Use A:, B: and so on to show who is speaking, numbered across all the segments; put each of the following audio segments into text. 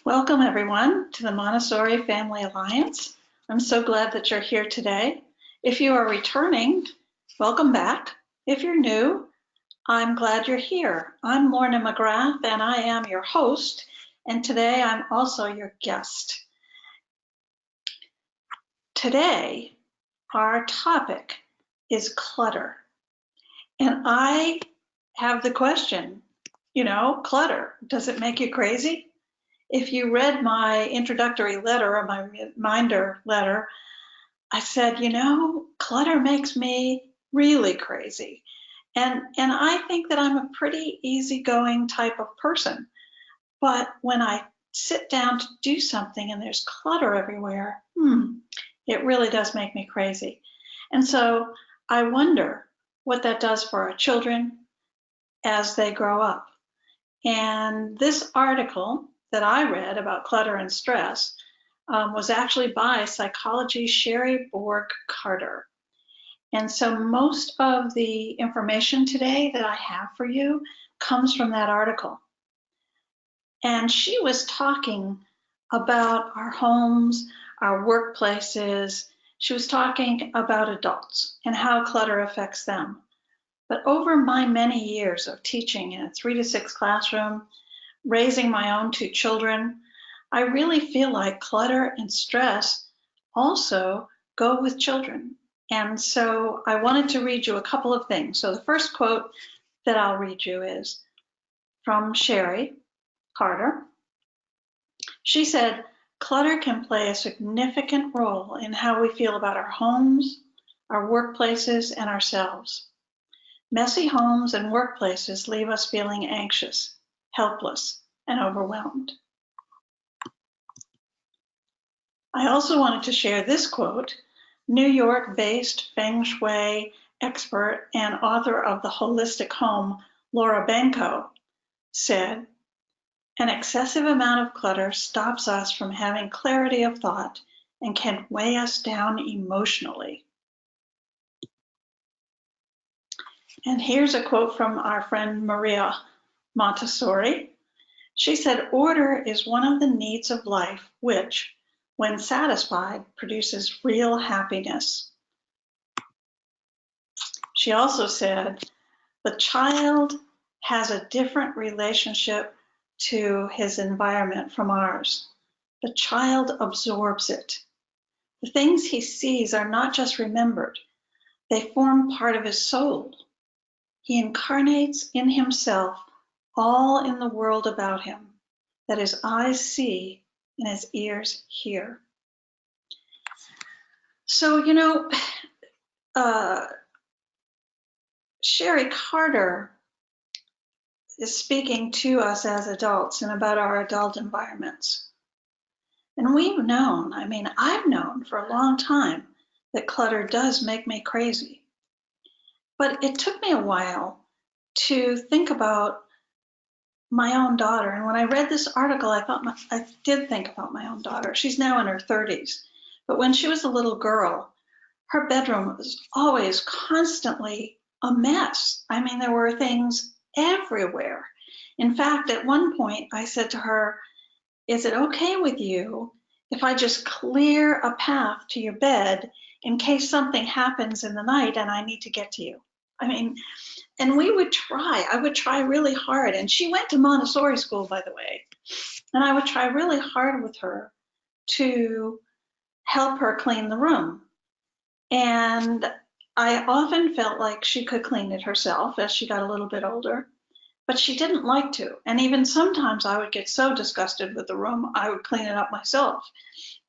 A: Welcome everyone to the Montessori Family Alliance. I'm so glad that you're here today. If you are returning, welcome back. If you're new, I'm glad you're here. I'm Lorna McGrath and I am your host, and today I'm also your guest. Today, our topic is clutter. And I have the question, clutter, does it make you crazy? If you read my introductory letter or my reminder letter, I said, clutter makes me really crazy. And I think that I'm a pretty easygoing type of person. But when I sit down to do something and there's clutter everywhere, it really does make me crazy. And so I wonder what that does for our children as they grow up. And this article that I read about clutter and stress was actually by psychology Sherry Borg Carter. And so most of the information today that I have for you comes from that article. And she was talking about our homes, our workplaces. She was talking about adults and how clutter affects them. But over my many years of teaching in a 3 to 6 classroom, raising my own 2 children, I really feel like clutter and stress also go with children. And so I wanted to read you a couple of things. So the first quote that I'll read you is from Sherry Carter. She said, "Clutter can play a significant role in how we feel about our homes, our workplaces, and ourselves. Messy homes and workplaces leave us feeling anxious, helpless, and overwhelmed." I also wanted to share this quote. New York-based Feng Shui expert and author of The Holistic Home, Laura Benko, said, "An excessive amount of clutter stops us from having clarity of thought and can weigh us down emotionally." And here's a quote from our friend Maria Montessori. She said, "Order is one of the needs of life which, when satisfied, produces real happiness." She also said, "The child has a different relationship to his environment from ours. The child absorbs it. The things he sees are not just remembered, they form part of his soul. He incarnates in himself all in the world about him that his eyes see and his ears hear." So, Sherry Carter is speaking to us as adults and about our adult environments. And I've known for a long time that clutter does make me crazy. But it took me a while to think about my own daughter. And when I read this article, I did think about my own daughter. She's now in her 30s. But when she was a little girl, her bedroom was always constantly a mess. There were things everywhere. In fact, at one point, I said to her, "Is it okay with you if I just clear a path to your bed in case something happens in the night and I need to get to you?" And I would try really hard. And she went to Montessori school, by the way. And I would try really hard with her to help her clean the room. And I often felt like she could clean it herself as she got a little bit older, but she didn't like to. And even sometimes I would get so disgusted with the room, I would clean it up myself.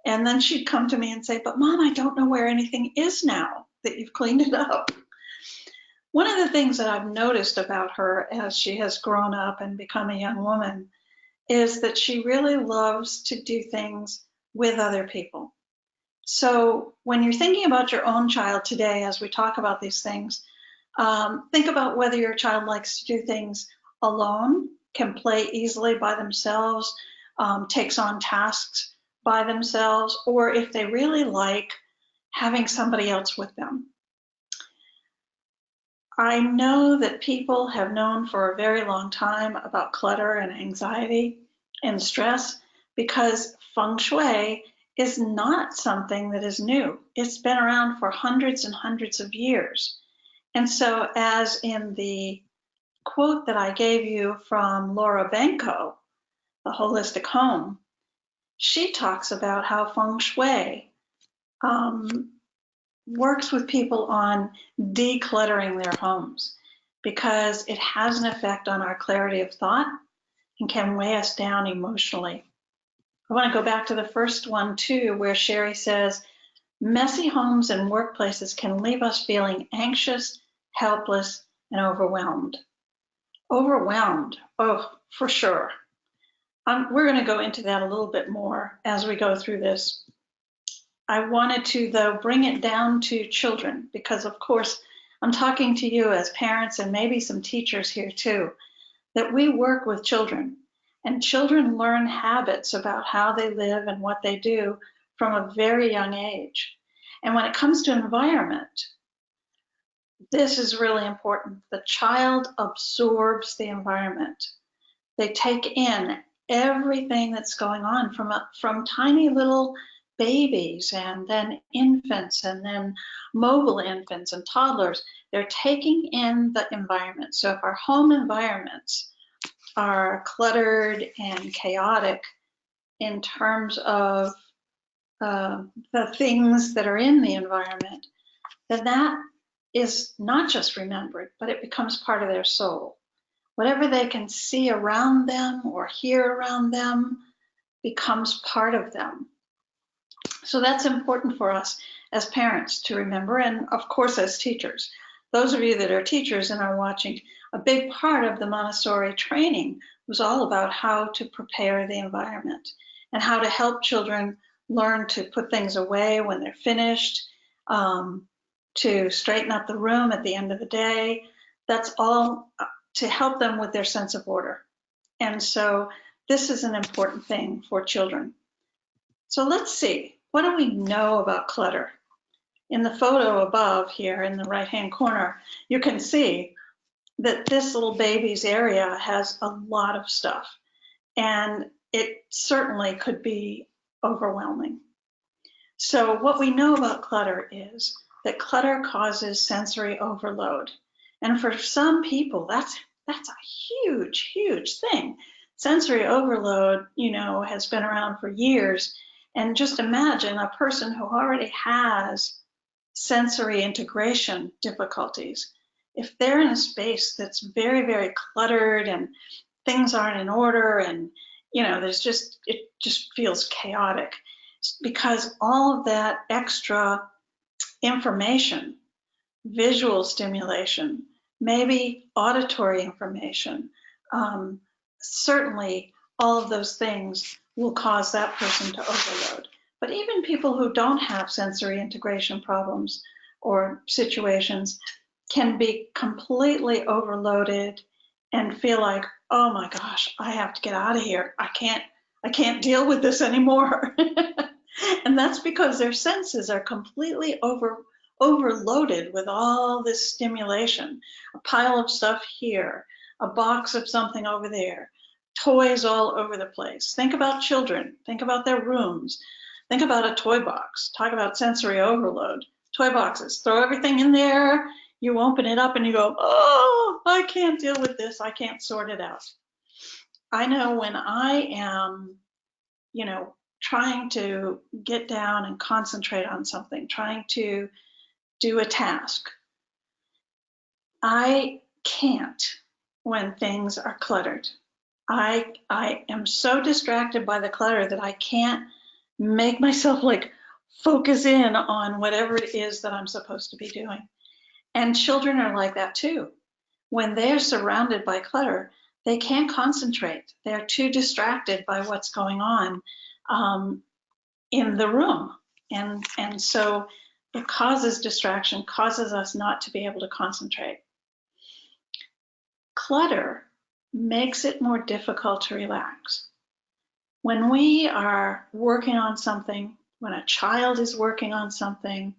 A: And then she'd come to me and say, "But Mom, I don't know where anything is now that you've cleaned it up." One of the things that I've noticed about her as she has grown up and become a young woman is that she really loves to do things with other people. So when you're thinking about your own child today, as we talk about these things, think about whether your child likes to do things alone, can play easily by themselves, takes on tasks by themselves, or if they really like having somebody else with them. I know that people have known for a very long time about clutter and anxiety and stress, because feng shui is not something that is new. It's been around for hundreds and hundreds of years. And so, as in the quote that I gave you from Laura Benko, The Holistic Home, she talks about how feng shui works with people on decluttering their homes because it has an effect on our clarity of thought and can weigh us down emotionally. I want to go back to the first one too, where Sherry says, messy homes and workplaces can leave us feeling anxious, helpless, and overwhelmed. Overwhelmed, oh, for sure. We're going to go into that a little bit more as we go through this. I wanted to, though, bring it down to children because, of course, I'm talking to you as parents and maybe some teachers here too, that we work with children, and children learn habits about how they live and what they do from a very young age. And when it comes to environment, this is really important. The child absorbs the environment. They take in everything that's going on from tiny little babies and then infants and then mobile infants and toddlers. They're taking in the environment. So if our home environments are cluttered and chaotic in terms of the things that are in the environment, then that is not just remembered, but it becomes part of their soul. Whatever they can see around them or hear around them becomes part of them. So that's important for us as parents to remember, and of course as teachers. Those of you that are teachers and are watching, a big part of the Montessori training was all about how to prepare the environment and how to help children learn to put things away when they're finished, to straighten up the room at the end of the day. That's all to help them with their sense of order. And so this is an important thing for children. So let's see, what do we know about clutter? In the photo above here in the right-hand corner, you can see that this little baby's area has a lot of stuff, and it certainly could be overwhelming. So what we know about clutter is that clutter causes sensory overload. And for some people, that's a huge, huge thing. Sensory overload, has been around for years. And just imagine a person who already has sensory integration difficulties. If they're in a space that's very, very cluttered and things aren't in order and, it just feels chaotic because all of that extra information, visual stimulation, maybe auditory information, certainly all of those things will cause that person to overload. But even people who don't have sensory integration problems or situations can be completely overloaded and feel like, oh my gosh, I have to get out of here. I can't deal with this anymore. And that's because their senses are completely overloaded with all this stimulation. A pile of stuff here, a box of something over there, toys all over the place. Think about children. Think about their rooms. Think about a toy box. Talk about sensory overload. Toy boxes. Throw everything in there. You open it up and you go, oh, I can't deal with this. I can't sort it out. I know when I am, trying to get down and concentrate on something, trying to do a task, I can't when things are cluttered. I am so distracted by the clutter that I can't make myself focus in on whatever it is that I'm supposed to be doing. And children are like that too. When they're surrounded by clutter, they can't concentrate. They're too distracted by what's going on in the room. And so it causes distraction, causes us not to be able to concentrate. Clutter makes it more difficult to relax. When we are working on something, when a child is working on something,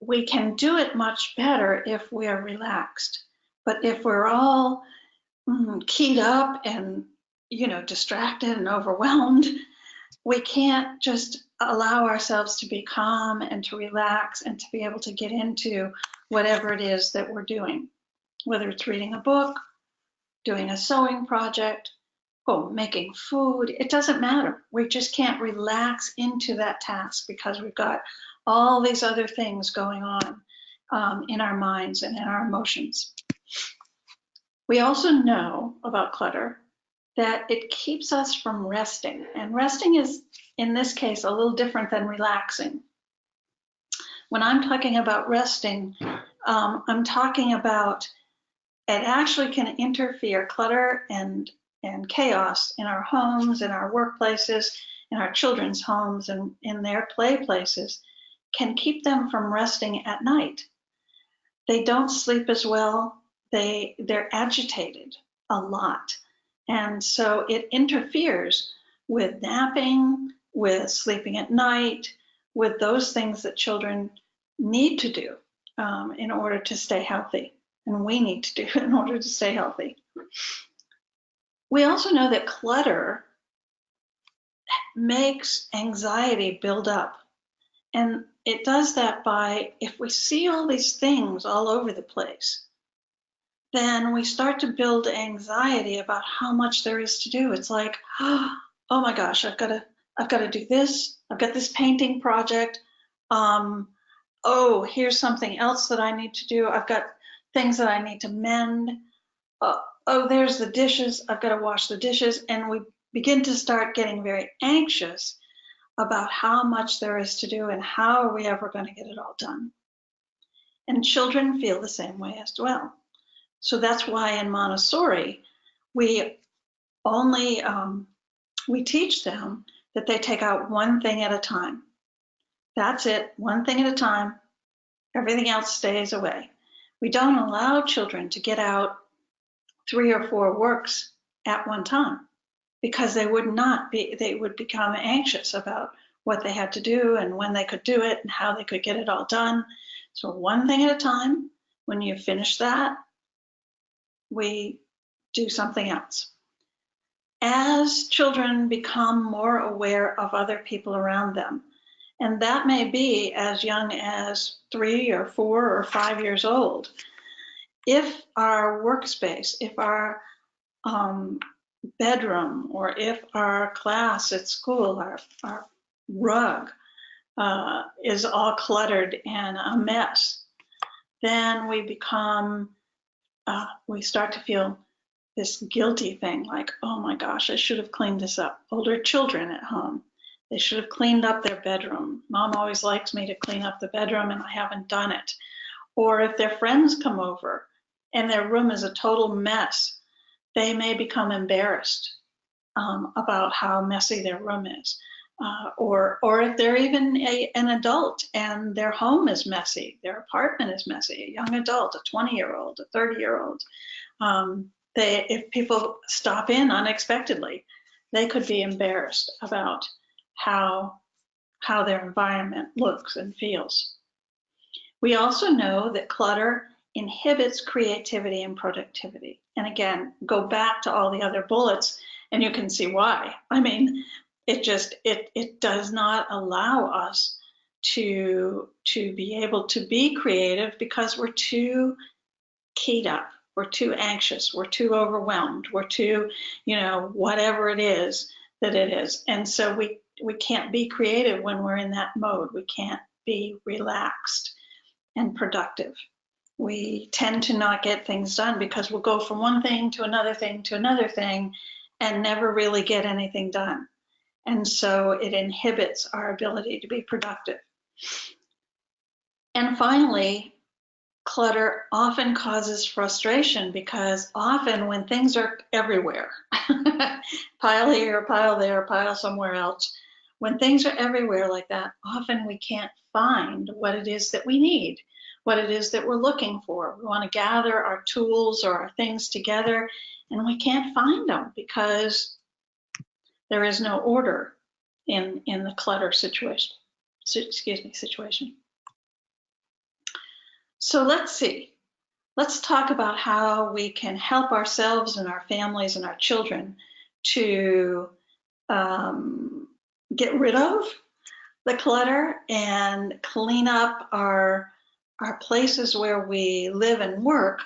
A: we can do it much better if we are relaxed. But if we're all keyed up and distracted and overwhelmed, we can't just allow ourselves to be calm and to relax and to be able to get into whatever it is that we're doing, whether it's reading a book, doing a sewing project, making food. It doesn't matter. We just can't relax into that task because we've got all these other things going on in our minds and in our emotions. We also know about clutter that it keeps us from resting. And resting is, in this case, a little different than relaxing. When I'm talking about resting, I'm talking about it actually can interfere, clutter and chaos in our homes, in our workplaces, in our children's homes, and in their play places can keep them from resting at night. They don't sleep as well. They're agitated a lot. And so it interferes with napping, with sleeping at night, with those things that children need to do in order to stay healthy, and we need to do in order to stay healthy. We also know that clutter makes anxiety build up. And it does that by, if we see all these things all over the place, then we start to build anxiety about how much there is to do. It's like, oh my gosh, I've got to do this. I've got this painting project. Here's something else that I need to do. I've got things that I need to mend. There's the dishes. I've got to wash the dishes. And we begin to start getting very anxious about how much there is to do and how are we ever going to get it all done. And children feel the same way as well. So that's why in Montessori, we teach them that they take out one thing at a time. That's it, one thing at a time. Everything else stays away. We don't allow children to get out 3 or 4 works at one time because they would become anxious about what they had to do and when they could do it and how they could get it all done. So one thing at a time. When you finish that, we do something else. As children become more aware of other people around them, and that may be as young as 3 or 4 or 5 years old, if our workspace, if our bedroom, or if our class at school, our rug is all cluttered and a mess, then we start to feel this guilty thing like, oh my gosh, I should have cleaned this up. Older children at home, they should have cleaned up their bedroom. Mom always likes me to clean up the bedroom and I haven't done it. Or if their friends come over and their room is a total mess, they may become embarrassed about how messy their room is. Or if they're even an adult and their home is messy, their apartment is messy, a young adult, a 20-year-old, a 30-year-old, if people stop in unexpectedly, they could be embarrassed about how their environment looks and feels. We also know that clutter inhibits creativity and productivity. And again, go back to all the other bullets and you can see why. I mean, it does not allow us to be able to be creative because we're too keyed up, we're too anxious, we're too overwhelmed, we're too, whatever it is that it is. And so we can't be creative when we're in that mode. We can't be relaxed and productive. We tend to not get things done because we'll go from one thing to another thing to another thing and never really get anything done. And so it inhibits our ability to be productive. And finally, clutter often causes frustration because often when things are everywhere, pile here, pile there, pile somewhere else, when things are everywhere like that, often we can't find what it is that we need, what it is that we're looking for. We want to gather our tools or our things together and we can't find them because there is no order in the clutter situation. So let's see. Let's talk about how we can help ourselves and our families and our children to get rid of the clutter and clean up our places where we live and work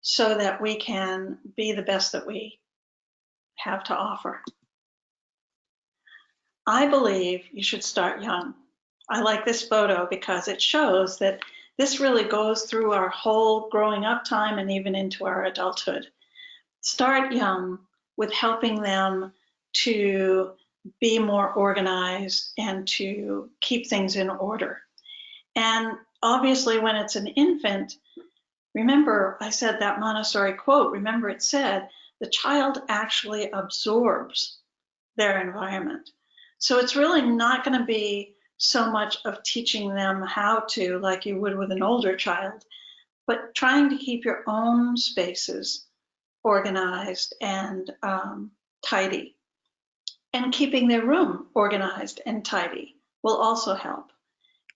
A: so that we can be the best that we have to offer. I believe you should start young. I like this photo because it shows that this really goes through our whole growing up time and even into our adulthood. Start young with helping them to be more organized and to keep things in order. And obviously, when it's an infant, remember I said that Montessori quote, remember it said, the child actually absorbs their environment. So it's really not going to be so much of teaching them how to, like you would with an older child, but trying to keep your own spaces organized and tidy. And keeping their room organized and tidy will also help.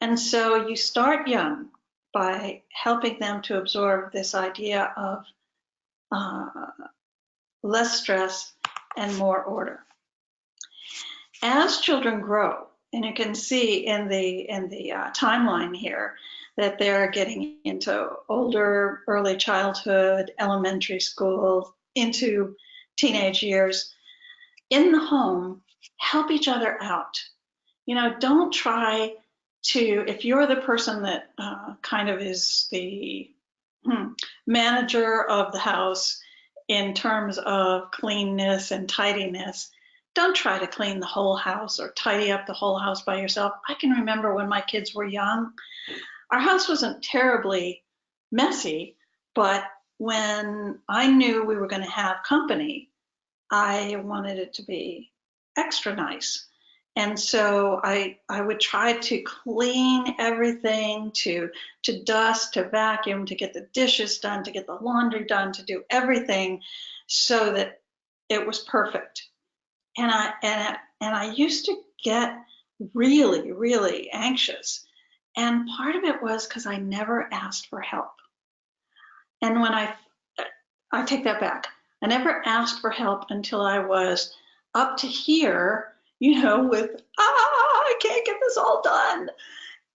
A: And so you start young by helping them to absorb this idea of less stress and more order. As children grow, and you can see in the timeline here that they're getting into older, early childhood, elementary school, into teenage years, in the home, help each other out. You know, don't try to, if you're the person that kind of is the manager of the house in terms of cleanness and tidiness, don't try to clean the whole house or tidy up the whole house by yourself. I can remember when my kids were young, our house wasn't terribly messy, but when I knew we were going to have company, I wanted it to be extra nice. And so I would try to clean everything, to dust, to vacuum, to get the dishes done, to get the laundry done, to do everything so that it was perfect. And I used to get really, really anxious. And part of it was because I never asked for help. And when I take that back. I never asked for help until I was up to here, you know, with, I can't get this all done.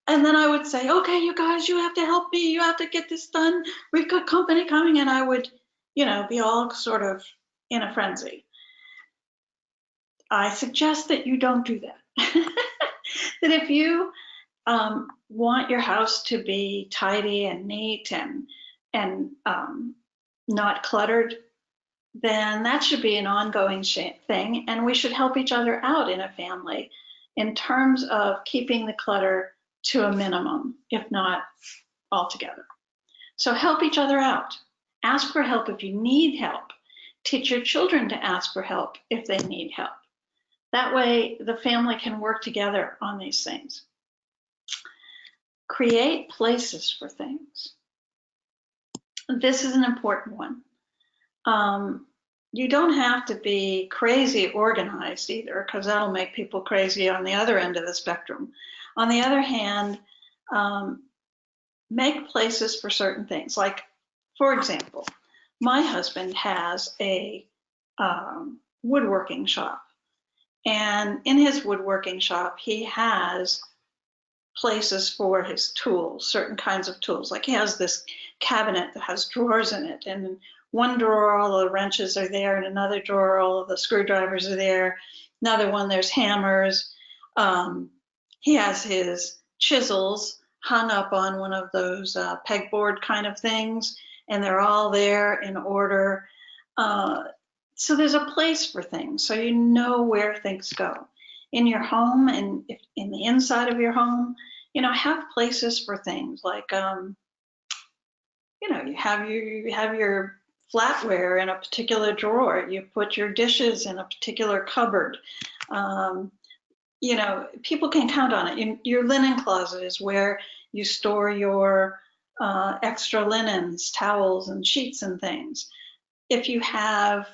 A: And then I would say, okay, you guys, you have to help me. You have to get this done. We've got company coming. And I would, you know, be all sort of in a frenzy. I suggest that you don't do that. That if you want your house to be tidy and neat and not cluttered, then that should be an ongoing thing. And we should help each other out in a family in terms of keeping the clutter to a minimum, if not altogether. So help each other out. Ask for help if you need help. Teach your children to ask for help if they need help. That way, the family can work together on these things. Create places for things. This is an important one. You don't have to be crazy organized either, because that'll make people crazy on the other end of the spectrum. On the other hand, make places for certain things. Like, for example, my husband has a woodworking shop. And in his woodworking shop, he has places for his tools, certain kinds of tools. Like he has this cabinet that has drawers in it, and in one drawer all the wrenches are there, and another drawer all of the screwdrivers are there. Another one there's hammers. He has his chisels hung up on one of those pegboard kind of things, and they're all there in order. So there's a place for things, so you know where things go. In your home and in the inside of your home, you know, have places for things like, you know, you have your flatware in a particular drawer. You put your dishes in a particular cupboard. You know, people can count on it. Your linen closet is where you store your extra linens, towels, and sheets and things. If you have,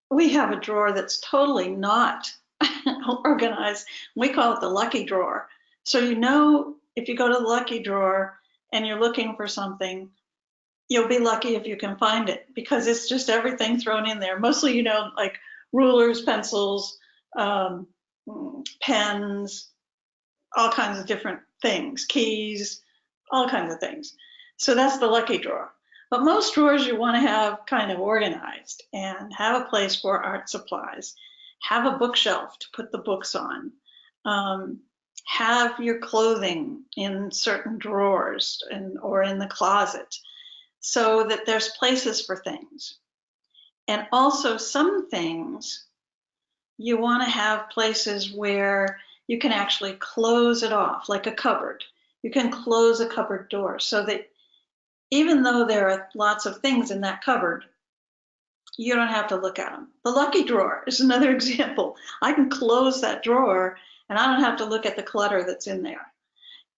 A: we have a drawer that's totally not organized. We call it the lucky drawer. So you know, if you go to the lucky drawer and you're looking for something, you'll be lucky if you can find it, because it's just everything thrown in there. Mostly, you know, like rulers, pencils, pens, all kinds of different things, keys, all kinds of things. So that's the lucky drawer. But most drawers you want to have kind of organized and have a place for art supplies, have a bookshelf to put the books on, have your clothing in certain drawers or in the closet so that there's places for things. And also some things you want to have places where you can actually close it off, like a cupboard. You can close a cupboard door so that even though there are lots of things in that cupboard, you don't have to look at them. The lucky drawer is another example. I can close that drawer and I don't have to look at the clutter that's in there.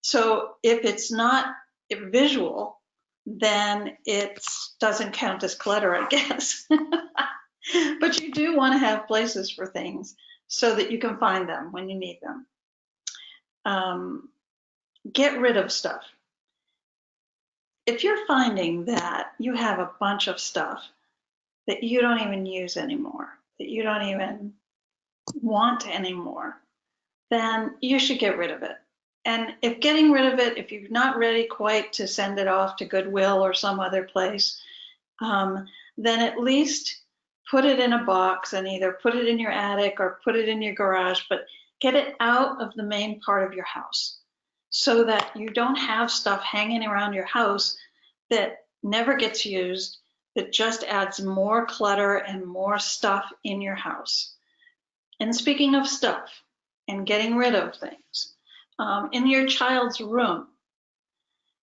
A: So if it's not visual, then it doesn't count as clutter, I guess. But you do want to have places for things so that you can find them when you need them. Get rid of stuff. If you're finding that you have a bunch of stuff that you don't even use anymore, that you don't even want anymore, then you should get rid of it. And if getting rid of it, if you're not ready quite to send it off to Goodwill or some other place, then at least put it in a box and either put it in your attic or put it in your garage, but get it out of the main part of your house so that you don't have stuff hanging around your house that never gets used, that just adds more clutter and more stuff in your house. And speaking of stuff and getting rid of things, in your child's room,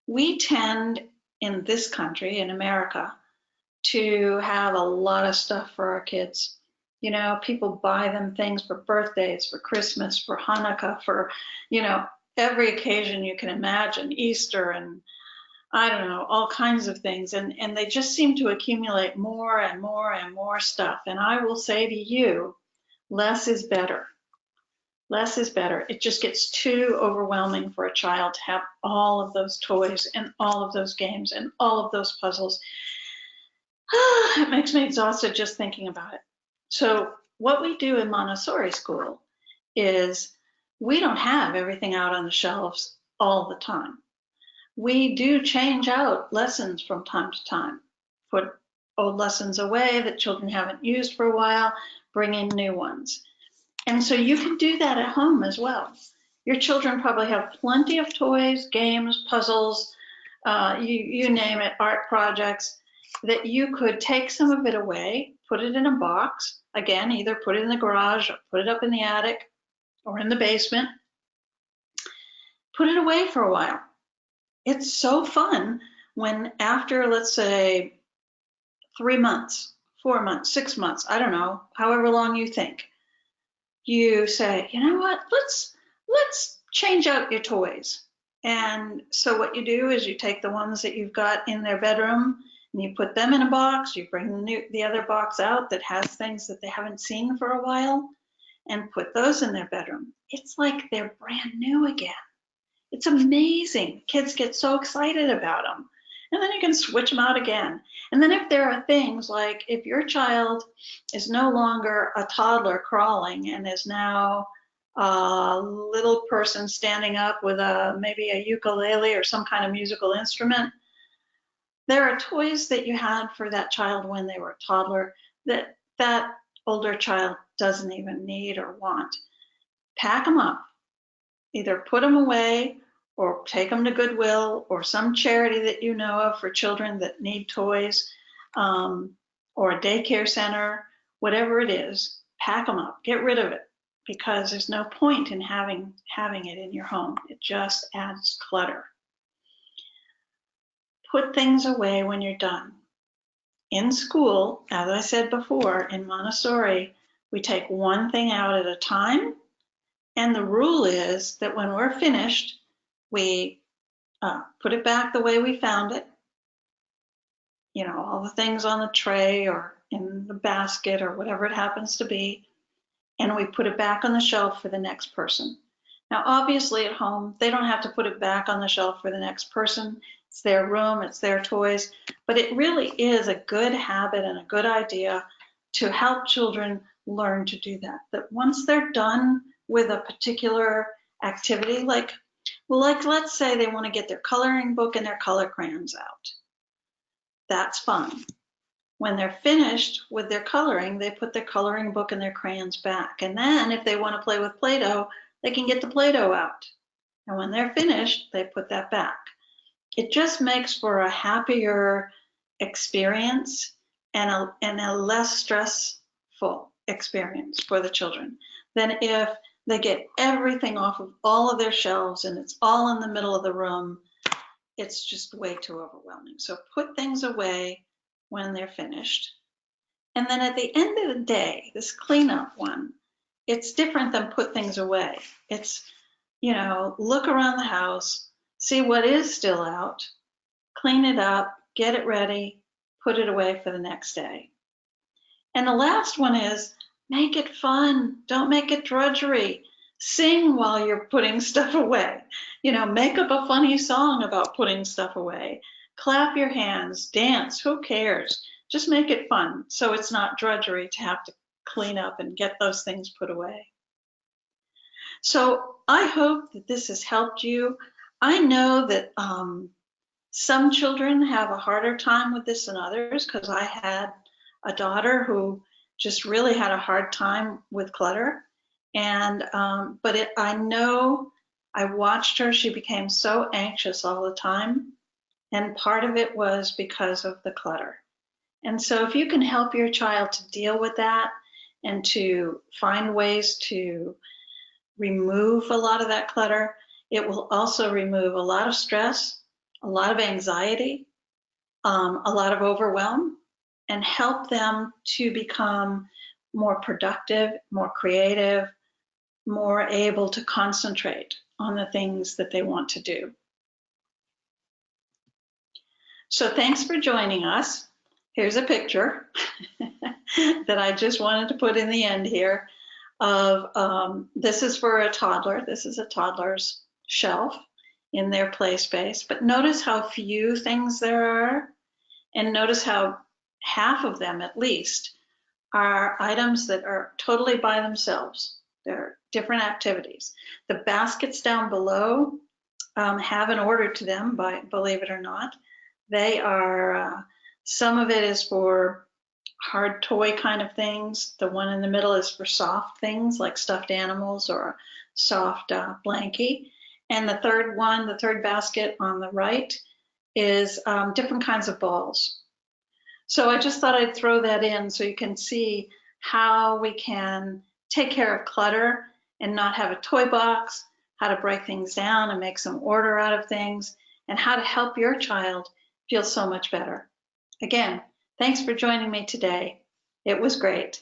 A: we tend in this country, in America, to have a lot of stuff for our kids. You know, people buy them things for birthdays, for Christmas, for Hanukkah, for, every occasion you can imagine, Easter, and I don't know, all kinds of things. And they just seem to accumulate more and more and more stuff. And I will say to you, less is better. Less is better. It just gets too overwhelming for a child to have all of those toys and all of those games and all of those puzzles. It makes me exhausted just thinking about it. So what we do in Montessori school is we don't have everything out on the shelves all the time. We do change out lessons from time to time, put old lessons away that children haven't used for a while, bring in new ones. And so you can do that at home as well. Your children probably have plenty of toys, games, puzzles, you name it, art projects, that you could take some of it away, put it in a box, again, either put it in the garage or put it up in the attic or in the basement, put it away for a while. It's so fun when after, let's say, 3 months, 4 months, 6 months, I don't know, however long you think, you say, you know what, let's change out your toys. And so what you do is you take the ones that you've got in their bedroom and you put them in a box, you bring the other box out that has things that they haven't seen for a while and put those in their bedroom. It's like they're brand new again. It's amazing. Kids get so excited about them. And then you can switch them out again. And then if there are things like if your child is no longer a toddler crawling and is now a little person standing up with maybe a ukulele or some kind of musical instrument, there are toys that you had for that child when they were a toddler that that older child doesn't even need or want. Pack them up. Either put them away or take them to Goodwill or some charity that you know of for children that need toys, or a daycare center, whatever it is, pack them up, get rid of it, because there's no point in having it in your home. It just adds clutter. Put things away when you're done. In school, as I said before, in Montessori, we take one thing out at a time, and the rule is that when we're finished, we put it back the way we found it, all the things on the tray or in the basket or whatever it happens to be, and we put it back on the shelf for the next person. Now, obviously at home, they don't have to put it back on the shelf for the next person. It's their room, it's their toys, but it really is a good habit and a good idea to help children learn to do that. That once they're done with a particular activity, like let's say they want to get their coloring book and their color crayons out. That's fine. When they're finished with their coloring, they put their coloring book and their crayons back. And then if they want to play with Play-Doh, they can get the Play-Doh out. And when they're finished, they put that back. It just makes for a happier experience and a less stressful experience for the children than if they get everything off of all of their shelves and it's all in the middle of the room. It's just way too overwhelming. So put things away when they're finished. And then at the end of the day, this cleanup one, it's different than put things away. It's, look around the house, see what is still out, clean it up, get it ready, put it away for the next day. And the last one is make it fun. Don't make it drudgery. Sing while you're putting stuff away. Make up a funny song about putting stuff away. Clap your hands, dance, who cares? Just make it fun so it's not drudgery to have to clean up and get those things put away. So I hope that this has helped you. I know that some children have a harder time with this than others, because I had a daughter who just really had a hard time with clutter. And I know I watched her. She became so anxious all the time. And part of it was because of the clutter. And so if you can help your child to deal with that and to find ways to remove a lot of that clutter, it will also remove a lot of stress, a lot of anxiety, a lot of overwhelm, and help them to become more productive, more creative, more able to concentrate on the things that they want to do. So thanks for joining us. Here's a picture that I just wanted to put in the end here of, this is for a toddler. This is a toddler's shelf in their play space. But notice how few things there are, and notice how half of them at least are items that are totally by themselves. They're different activities. The baskets down below have an order to them, believe it or not. They are, some of it is for hard toy kind of things. The one in the middle is for soft things like stuffed animals or a soft blankie. And the third basket on the right is different kinds of balls. So I just thought I'd throw that in so you can see how we can take care of clutter and not have a toy box, how to break things down and make some order out of things, and how to help your child feel so much better. Again, thanks for joining me today. It was great.